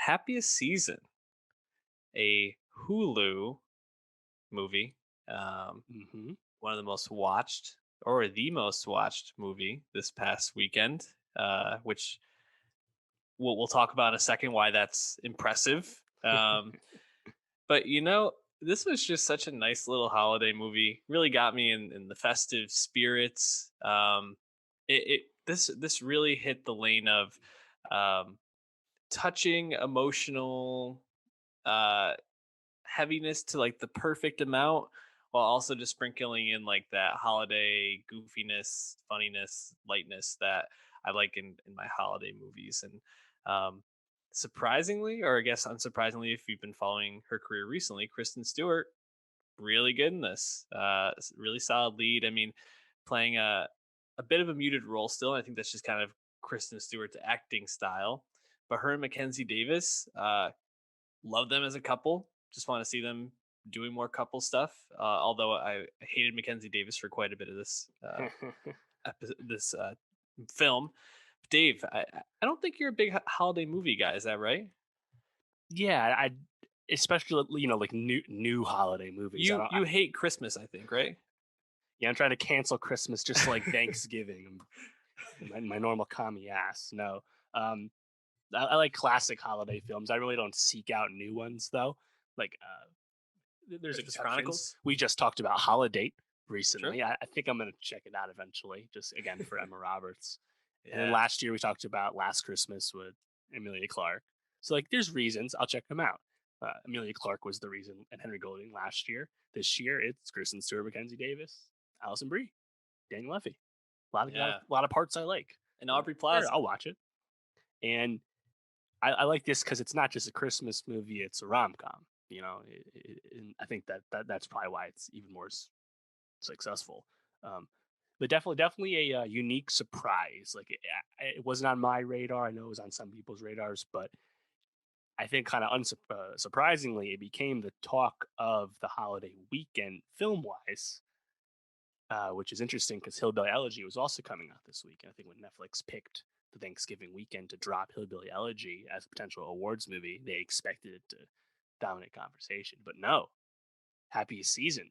Happiest Season, a Hulu movie, Hmm. one of the most watched or the most watched movie this past weekend, which we'll talk about in a second why that's impressive. But this was just such a nice little holiday movie. Really got me in the festive spirits. This really hit the lane of um, touching, emotional, uh, heaviness to like the perfect amount, while also just sprinkling in like that holiday goofiness, funniness, lightness that I like in my holiday movies. And um, surprisingly, or I guess unsurprisingly, if you've been following her career recently, Kristen Stewart really good in this. Really solid lead. I mean, playing a bit of a muted role still. I think that's just kind of Kristen Stewart's acting style. But her and Mackenzie Davis, love them as a couple. Just want to see them doing more couple stuff. Although I hated Mackenzie Davis for quite a bit of this film. Dave, I don't think you're a big holiday movie guy. Is that right? Yeah, I especially like new holiday movies. I You don't. you hate Christmas, I think, right? Yeah, I'm trying to cancel Christmas just like Thanksgiving. My normal commie ass. No, um, I like classic holiday films. I really don't seek out new ones though. Like, there's Christmas exceptions. Chronicles, We just talked about Holiday sure. recently. I think I'm gonna check it out eventually. Just again for Emma Roberts. And then Yeah, last year we talked about Last Christmas with Emilia Clarke. So like, there's reasons I'll check them out. Emilia Clarke was the reason, and Henry Golding last year. This year it's Kristen Stewart, Mackenzie Davis, Alison Brie, Daniel Levy. yeah, A lot of parts I like. and So Aubrey sure, Plaza. I'll watch it. And I like this because it's not just a Christmas movie; it's a rom com. And I think that's probably why it's even more successful. Um, but definitely a unique surprise. Like it wasn't on my radar. I know it was on some people's radars, but I think kind of surprisingly, it became the talk of the holiday weekend film wise, which is interesting because Hillbilly Elegy was also coming out this week. And I think when Netflix picked the Thanksgiving weekend to drop Hillbilly Elegy as a potential awards movie, they expected it to dominate conversation. But no, Happiest Season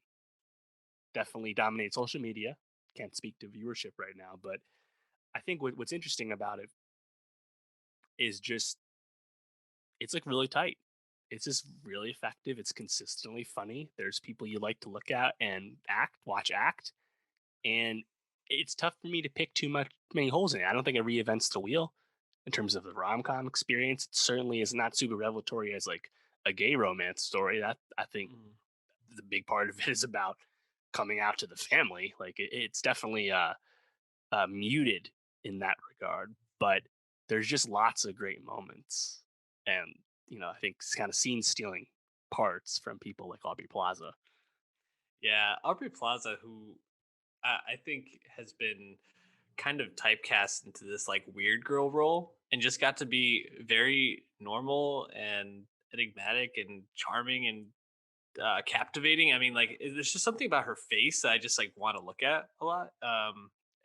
definitely dominates social media. Can't speak to viewership right now, but I think what's interesting about it is just it's like really tight. It's just really effective. It's consistently funny. There's people you like to look at and watch act, and it's tough for me to pick many holes in it. I don't think it reinvents the wheel in terms of the rom com experience. It certainly is not super revelatory as like a gay romance story. That I think Mm. the big part of it is about coming out to the family. Like it's definitely muted in that regard, but there's just lots of great moments, and I think it's kind of scene stealing parts from people like Aubrey Plaza. Yeah, Aubrey Plaza, who I think has been kind of typecast into this like weird girl role and just got to be very normal and enigmatic and charming and captivating. I mean, like there's just something about her face that I just like want to look at a lot.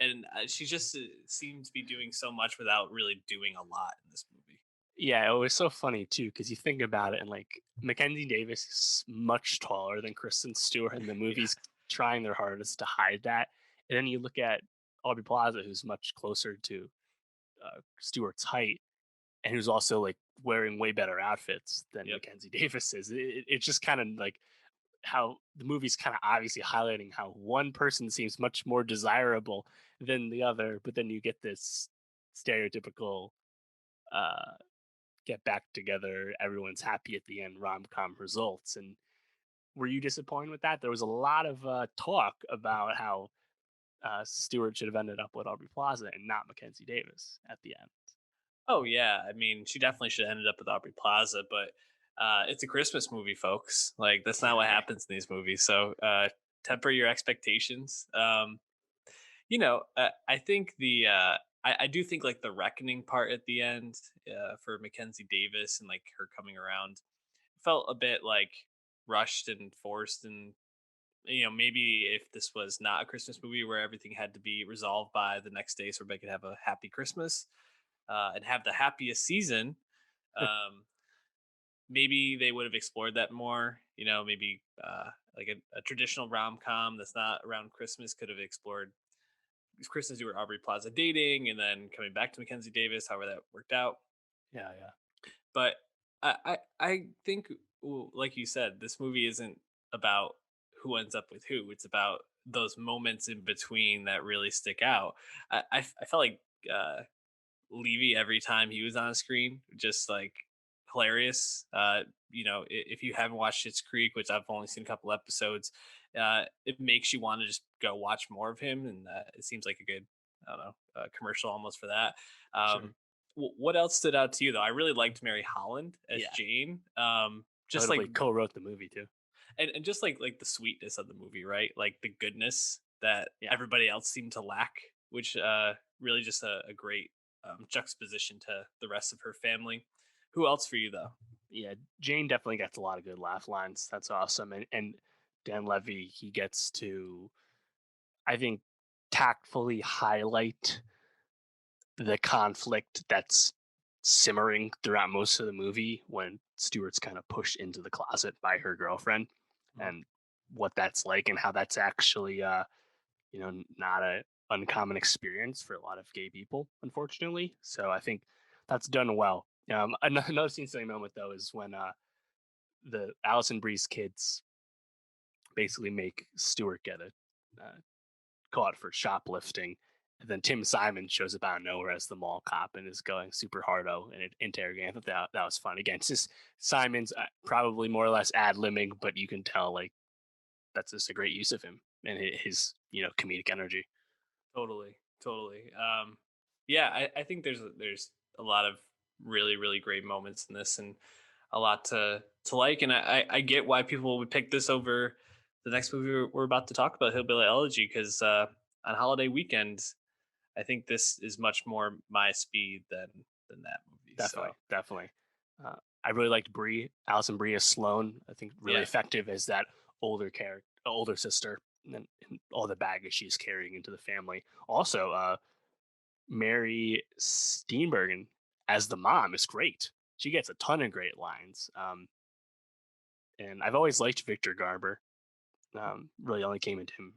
And she just seems to be doing so much without really doing a lot in this movie. Yeah, it was so funny too because you think about it, and like Mackenzie Davis is much taller than Kristen Stewart, and the Yeah. movie's trying their hardest to hide that. And then you look at Aubrey Plaza, who's much closer to Stewart's height, and who's also like wearing way better outfits than Yep. Mackenzie Davis is. It's just kind of like how the movie's kind of obviously highlighting how one person seems much more desirable than the other, but then you get this stereotypical uh get back together, everyone's happy at the end rom-com results. And were you disappointed with that? There was a lot of talk about how Stewart should have ended up with Aubrey Plaza and not Mackenzie Davis at the end. Oh yeah. I mean, she definitely should have ended up with Aubrey Plaza, but it's a Christmas movie, folks. Like that's not what happens in these movies. So temper your expectations. I think I do think like the reckoning part at the end for Mackenzie Davis and like her coming around felt a bit like rushed and forced. And maybe if this was not a Christmas movie where everything had to be resolved by the next day so everybody could have a happy Christmas and have the happiest season. Um, maybe they would have explored that more. You know, maybe like a traditional rom com that's not around Christmas could have explored Kristen Stewart, Aubrey Plaza dating, and then coming back to Mackenzie Davis, however that worked out. Yeah, yeah, But I think, like you said, this movie isn't about who ends up with who. It's about those moments in between that really stick out. I felt like Levy every time he was on screen, just like hilarious. You know, if you haven't watched Schitt's Creek, which I've only seen a couple episodes, it makes you want to just go watch more of him, and it seems like a good, I don't know, commercial almost for that. sure. What else stood out to you though? I really liked Mary Holland as Yeah, Jane. Just like notably co-wrote the movie too. and just like the sweetness of the movie, right? Like the goodness that Yeah, everybody else seemed to lack, which really just a great juxtaposition to the rest of her family. Who else for you though? yeah. Jane definitely gets a lot of good laugh lines. That's awesome. And Dan Levy, he gets to, I think, tactfully highlight the conflict that's simmering throughout most of the movie when Stewart's kind of pushed into the closet by her girlfriend, Mhm. and what that's like, and how that's actually not a uncommon experience for a lot of gay people, unfortunately. So I think that's done well. Another scene moment though is when the Allison Bree's kids basically make Stewart get a caught for shoplifting. And then Tim Simon shows up out of nowhere as the mall cop and is going super hardo and interrogating. I thought that was fun. Again, it's just Simon's probably more or less ad libbing, but you can tell like that's just a great use of him and his comedic energy. Totally, totally. Yeah, I think there's a lot of really great moments in this, and a lot to like. And I get why people would pick this over the next movie we're about to talk about, Hillbilly Elegy, because on holiday weekends, I think this is much more my speed than that movie. So Definitely, definitely. I really liked Allison Brie as Sloane. I think really yeah, effective as that older sister, and all the baggage she's carrying into the family. Also, Mary Steenburgen as the mom is great. She gets a ton of great lines. And I've always liked Victor Garber. Really only came into him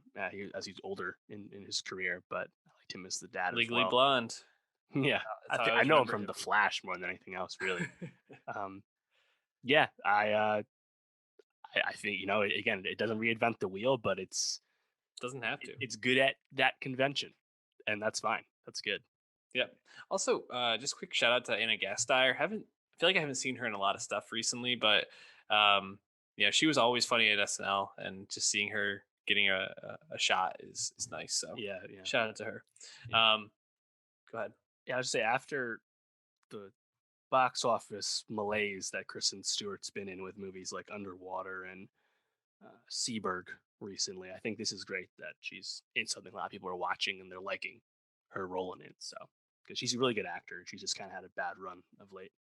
as he's older in his career, but I liked him as the dad as Legally well. Blonde. Yeah, That's how I I always know him remember from him. The Flash more than anything else, really. Um, yeah, I think again it doesn't reinvent the wheel, but Doesn't have to. it's good at that convention, and that's fine. That's good. Yep. Also, just quick shout out to Anna Gasteyer. Haven't I feel like I haven't seen her in a lot of stuff recently, but yeah, she was always funny at SNL, and just seeing her getting a shot is nice. So Yeah, yeah, shout out to her. yeah. Um, go ahead. Yeah, I would say after the box office malaise that Kristen Stewart's been in with movies like Underwater and Seaberg recently, I think this is great that she's in something a lot of people are watching and they're liking her role in it. So because she's a really good actor, she just kind of had a bad run of late.